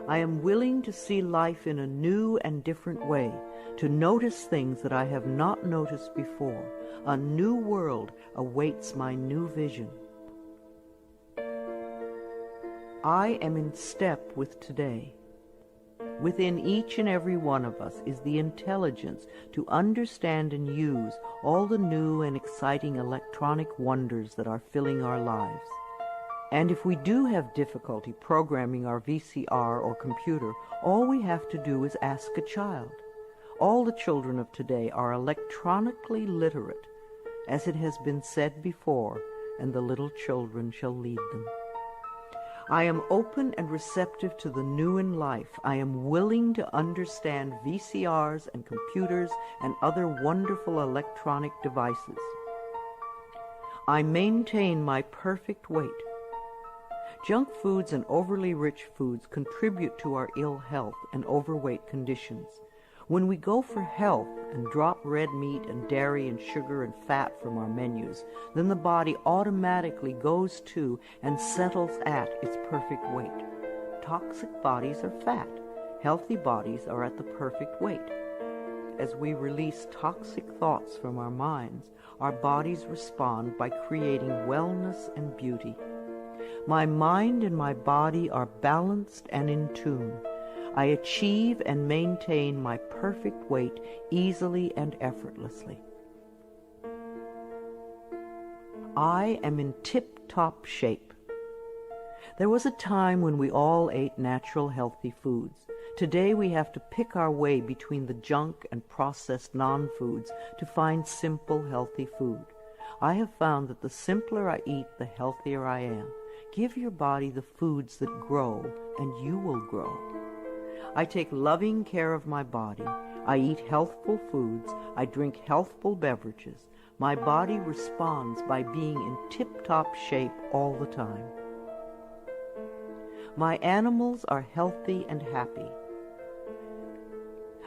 I am willing to see life in a new and different way, to notice things that I have not noticed before. A new world awaits my new vision. I am in step with today. Within each and every one of us is the intelligence to understand and use all the new and exciting electronic wonders that are filling our lives. And if we do have difficulty programming our VCR or computer, all we have to do is ask a child. All the children of today are electronically literate, as it has been said before, and the little children shall lead them. I am open and receptive to the new in life. I am willing to understand VCRs and computers and other wonderful electronic devices. I maintain my perfect weight. Junk foods and overly rich foods contribute to our ill health and overweight conditions. When we go for health and drop red meat and dairy and sugar and fat from our menus, then the body automatically goes to and settles at its perfect weight. Toxic bodies are fat. Healthy bodies are at the perfect weight. As we release toxic thoughts from our minds, our bodies respond by creating wellness and beauty. My mind and my body are balanced and in tune. I achieve and maintain my perfect weight easily and effortlessly. I am in tip-top shape. There was a time when we all ate natural, healthy foods. Today we have to pick our way between the junk and processed non-foods to find simple, healthy food. I have found that the simpler I eat, the healthier I am. Give your body the foods that grow, and you will grow. I take loving care of my body. I eat healthful foods. I drink healthful beverages. My body responds by being in tip-top shape all the time. My animals are healthy and happy.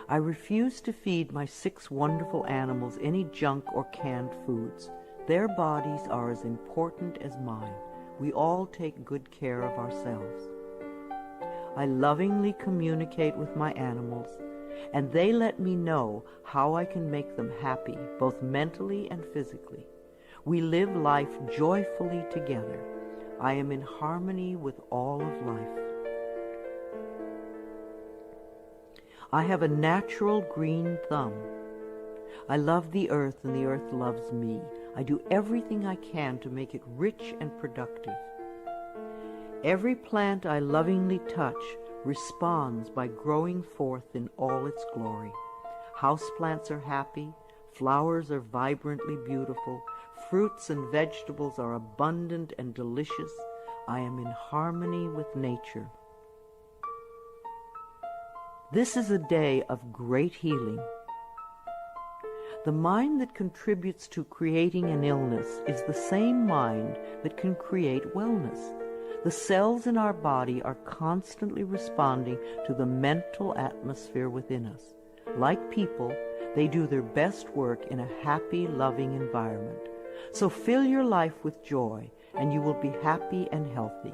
I refuse to feed my 6 wonderful animals any junk or canned foods. Their bodies are as important as mine. We all take good care of ourselves. I lovingly communicate with my animals, and they let me know how I can make them happy, both mentally and physically. We live life joyfully together. I am in harmony with all of life. I have a natural green thumb. I love the earth, and the earth loves me. I do everything I can to make it rich and productive. Every plant I lovingly touch responds by growing forth in all its glory. Houseplants are happy, flowers are vibrantly beautiful, fruits and vegetables are abundant and delicious. I am in harmony with nature. This is a day of great healing. The mind that contributes to creating an illness is the same mind that can create wellness. The cells in our body are constantly responding to the mental atmosphere within us. Like people, they do their best work in a happy, loving environment. So fill your life with joy, and you will be happy and healthy.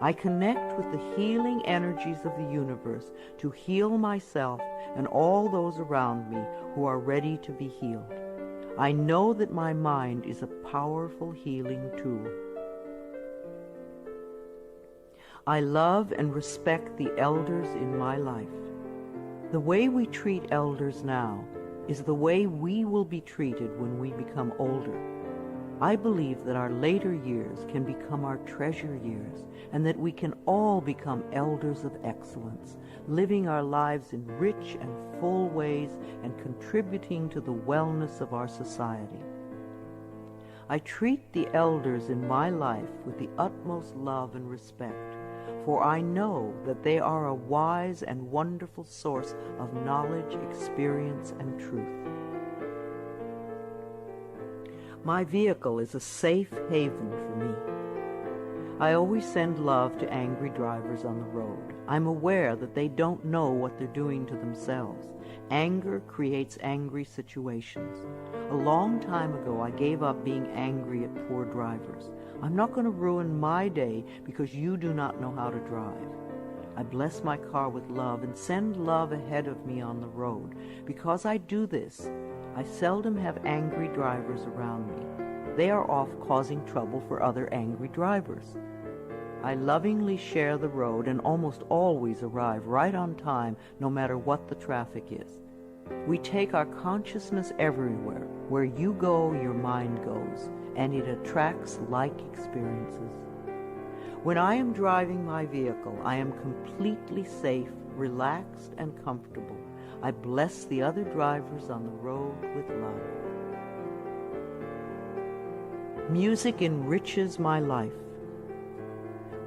I connect with the healing energies of the universe to heal myself and all those around me who are ready to be healed. I know that my mind is a powerful healing tool. I love and respect the elders in my life. The way we treat elders now is the way we will be treated when we become older. I believe that our later years can become our treasure years, and that we can all become elders of excellence, living our lives in rich and full ways and contributing to the wellness of our society. I treat the elders in my life with the utmost love and respect, for I know that they are a wise and wonderful source of knowledge, experience, and truth. My vehicle is a safe haven for me. I always send love to angry drivers on the road. I'm aware that they don't know what they're doing to themselves. Anger creates angry situations. A long time ago, I gave up being angry at poor drivers. I'm not going to ruin my day because you do not know how to drive. I bless my car with love and send love ahead of me on the road. Because I do this, I seldom have angry drivers around me. They are off causing trouble for other angry drivers. I lovingly share the road and almost always arrive right on time, no matter what the traffic is. We take our consciousness everywhere. Where you go, your mind goes, and it attracts like experiences. When I am driving my vehicle, I am completely safe, relaxed, and comfortable. I bless the other drivers on the road with love. Music enriches my life.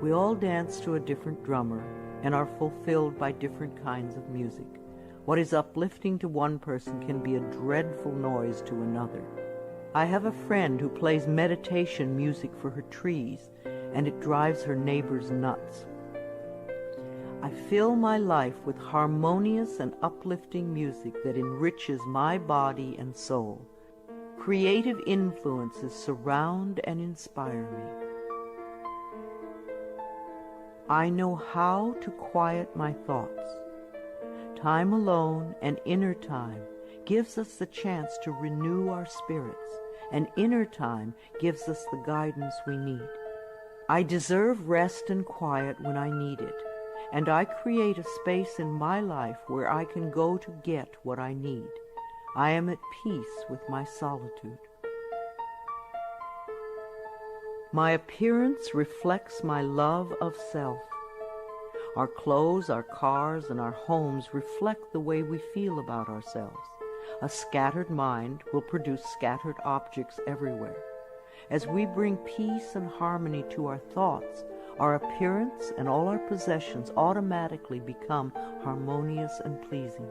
We all dance to a different drummer and are fulfilled by different kinds of music. What is uplifting to one person can be a dreadful noise to another. I have a friend who plays meditation music for her trees, and it drives her neighbors nuts. I fill my life with harmonious and uplifting music that enriches my body and soul. Creative influences surround and inspire me. I know how to quiet my thoughts. Time alone and inner time gives us the chance to renew our spirits, and inner time gives us the guidance we need. I deserve rest and quiet when I need it, and I create a space in my life where I can go to get what I need. I am at peace with my solitude. My appearance reflects my love of self. Our clothes, our cars, and our homes reflect the way we feel about ourselves. A scattered mind will produce scattered objects everywhere. As we bring peace and harmony to our thoughts, our appearance and all our possessions automatically become harmonious and pleasing.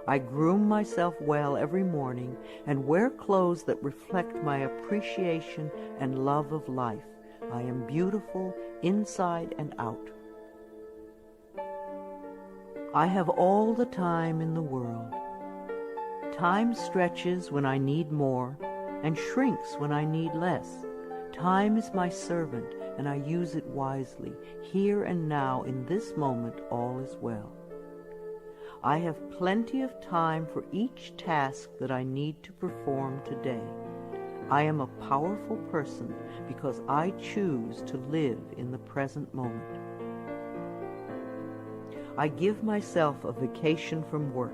I groom myself well every morning and wear clothes that reflect my appreciation and love of life. I am beautiful inside and out. I have all the time in the world. Time stretches when I need more and shrinks when I need less. Time is my servant, and I use it wisely. Here and now, in this moment, all is well. I have plenty of time for each task that I need to perform today. I am a powerful person because I choose to live in the present moment. I give myself a vacation from work.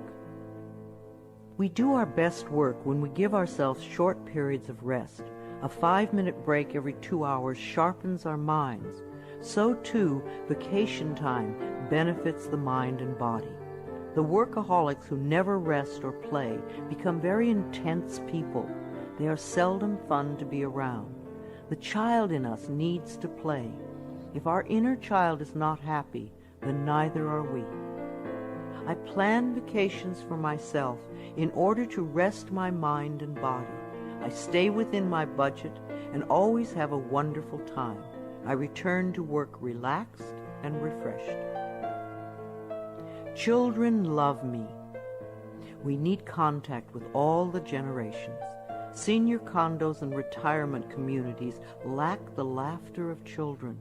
We do our best work when we give ourselves short periods of rest. A 5-minute break every 2 hours sharpens our minds. So too, vacation time benefits the mind and body. The workaholics who never rest or play become very intense people. They are seldom fun to be around. The child in us needs to play. If our inner child is not happy, then neither are we. I plan vacations for myself in order to rest my mind and body. I stay within my budget and always have a wonderful time. I return to work relaxed and refreshed. Children love me. We need contact with all the generations. Senior condos and retirement communities lack the laughter of children.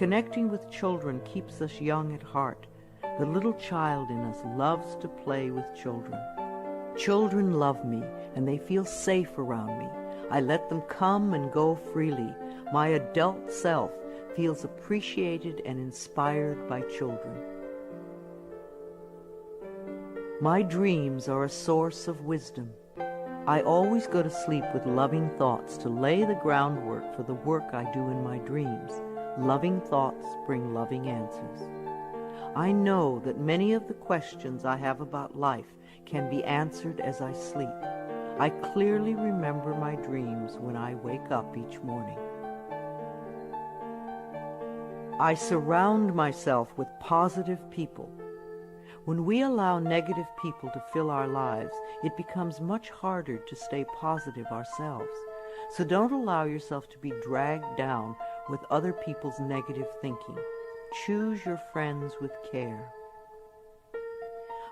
Connecting with children keeps us young at heart. The little child in us loves to play with children. Children love me, and they feel safe around me. I let them come and go freely. My adult self feels appreciated and inspired by children. My dreams are a source of wisdom. I always go to sleep with loving thoughts to lay the groundwork for the work I do in my dreams. Loving thoughts bring loving answers. I know that many of the questions I have about life can be answered as I sleep. I clearly remember my dreams when I wake up each morning. I surround myself with positive people. When we allow negative people to fill our lives, it becomes much harder to stay positive ourselves. So don't allow yourself to be dragged down with other people's negative thinking. Choose your friends with care.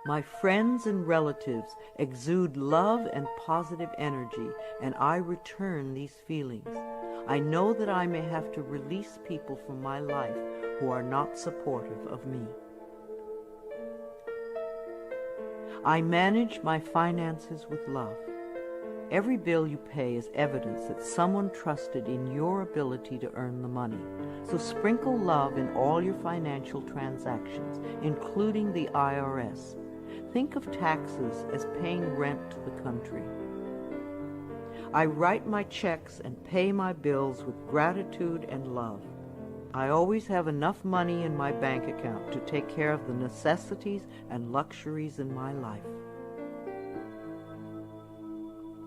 My friends and relatives exude love and positive energy, and I return these feelings. I know that I may have to release people from my life who are not supportive of me. I manage my finances with love. Every bill you pay is evidence that someone trusted in your ability to earn the money. So sprinkle love in all your financial transactions, including the IRS. Think of taxes as paying rent to the country. I write my checks and pay my bills with gratitude and love. I always have enough money in my bank account to take care of the necessities and luxuries in my life.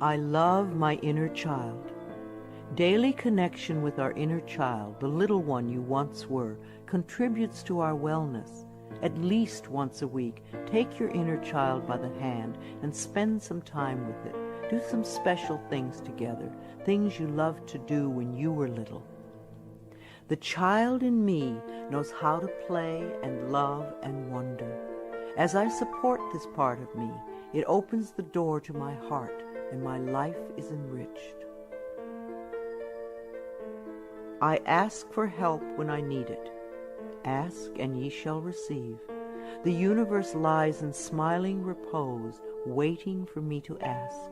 I love my inner child. Daily connection with our inner child, the little one you once were, contributes to our wellness. At least once a week, take your inner child by the hand and spend some time with it. Do some special things together, things you loved to do when you were little. The child in me knows how to play and love and wonder. As I support this part of me, it opens the door to my heart, and my life is enriched. I ask for help when I need it. Ask, and ye shall receive. The universe lies in smiling repose, waiting for me to ask.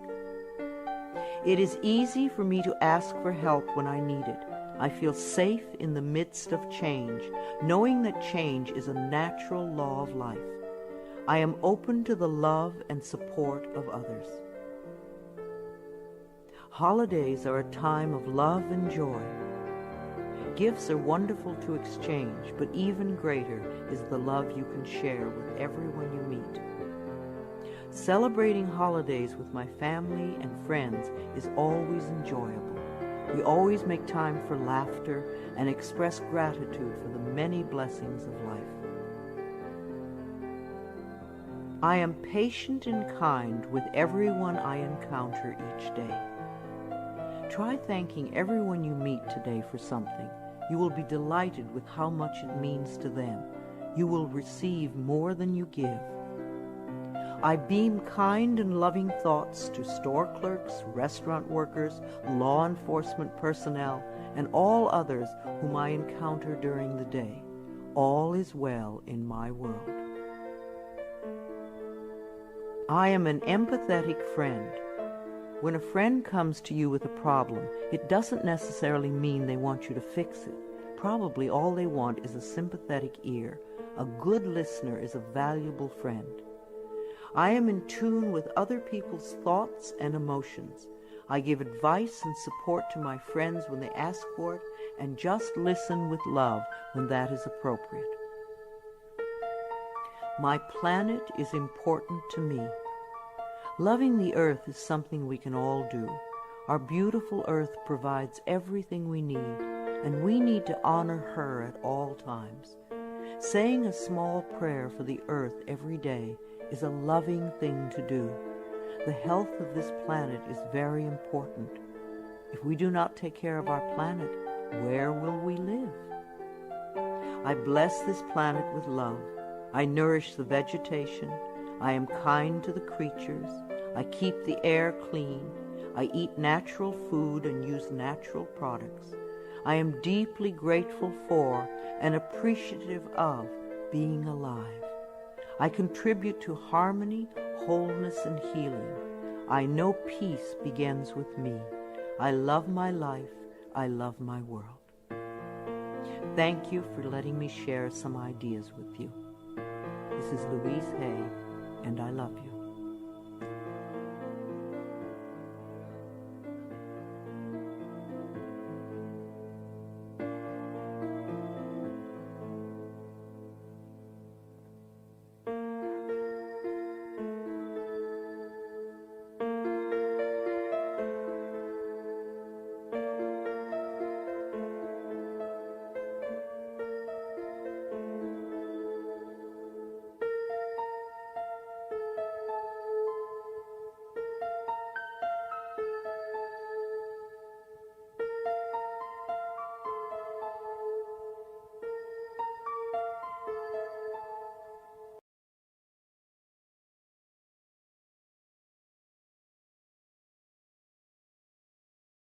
It is easy for me to ask for help when I need it. I feel safe in the midst of change, knowing that change is a natural law of life. I am open to the love and support of others. Holidays are a time of love and joy. Gifts are wonderful to exchange, but even greater is the love you can share with everyone you meet. Celebrating holidays with my family and friends is always enjoyable. We always make time for laughter and express gratitude for the many blessings of life. I am patient and kind with everyone I encounter each day. Try thanking everyone you meet today for something. You will be delighted with how much it means to them. You will receive more than you give. I beam kind and loving thoughts to store clerks, restaurant workers, law enforcement personnel, and all others whom I encounter during the day. All is well in my world. I am an empathetic friend. When a friend comes to you with a problem, it doesn't necessarily mean they want you to fix it. Probably all they want is a sympathetic ear. A good listener is a valuable friend. I am in tune with other people's thoughts and emotions. I give advice and support to my friends when they ask for it, and just listen with love when that is appropriate. My planet is important to me. Loving the earth is something we can all do. Our beautiful earth provides everything we need, and we need to honor her at all times. Saying a small prayer for the earth every day is a loving thing to do. The health of this planet is very important. If we do not take care of our planet, where will we live? I bless this planet with love. I nourish the vegetation. I am kind to the creatures. I keep the air clean. I eat natural food and use natural products. I am deeply grateful for and appreciative of being alive. I contribute to harmony, wholeness, and healing. I know peace begins with me. I love my life. I love my world. Thank you for letting me share some ideas with you. This is Louise Hay, and I love you.